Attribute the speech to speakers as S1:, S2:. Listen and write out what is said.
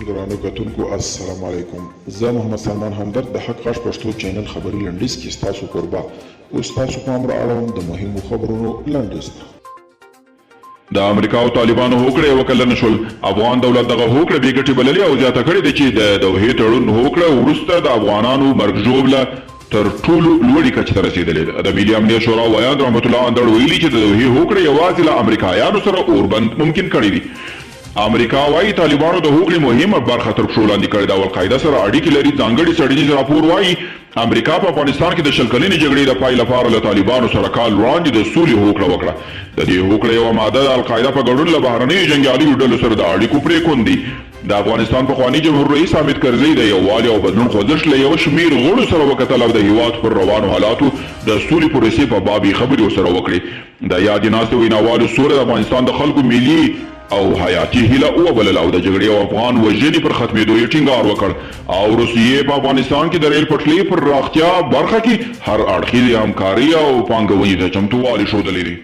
S1: ګرانو کتونکو السلام علیکم. زه محمد سلمان همدرد د حق غږ پښتو چینل خبري لنډیز کې ستاسو کوربه او ستاسو پام را اړوم د مهمو خبرونو لنډیز ته.
S2: د امریکا او طالبانو هوکړه یو کله نشول. افغان دولت دغه هوکړه بې ګټې بللې او زیاته کړې ده چې د دوحې تړون هوکړه وروسته د افغانانو مرګ ژوبله تر ټولو لوړې کچې ته رسېدلې ده. د ملي امنیت شورا ویاند رحمت الله اندړ ویلي چې د دوحې هوکړه یوازې له امریکایانو سره اوربند ممکن کړی دي. امریکا وايي طالبانو د هوکړې مهمه برخه تر پښو لاندې کړې ده او القاعده سره اړیکې لري. ځانګړي څېړنیز راپور وايي امریکا په افغانستان کې د شل کلنې جګړې د پای لپاره له طالبانو سره کال وړاندې د سولې هوکړه وکړه. د دې هوکړې یوه ماده د القاعده په ګډون له بهرنیو جنګیالیو ډلو سره د اړیکو پرېکون دي. د افغانستان پخواني جمهور رئیس حامد کرزي د یووالي او بدلون خوځښت له یو شمېر غړو سره وکتل او د هېواد پر روانو حالاتو د سولې پروسې په باب یې خبرې ورسره وکړې. د یادې ناستې ویناوالو سوره د افغانستان د خلکو ملي او حیاتي هیله وبلله او د جګړې او افغان وژنې پر ختمېدو یې ټینګار وکړ او روسیې په افغانستان کې د ریل پټلۍ پر پراختیا برخه کې هر اړخیزې همکاري او پانګونې ته چمتووالی ښودلی دی.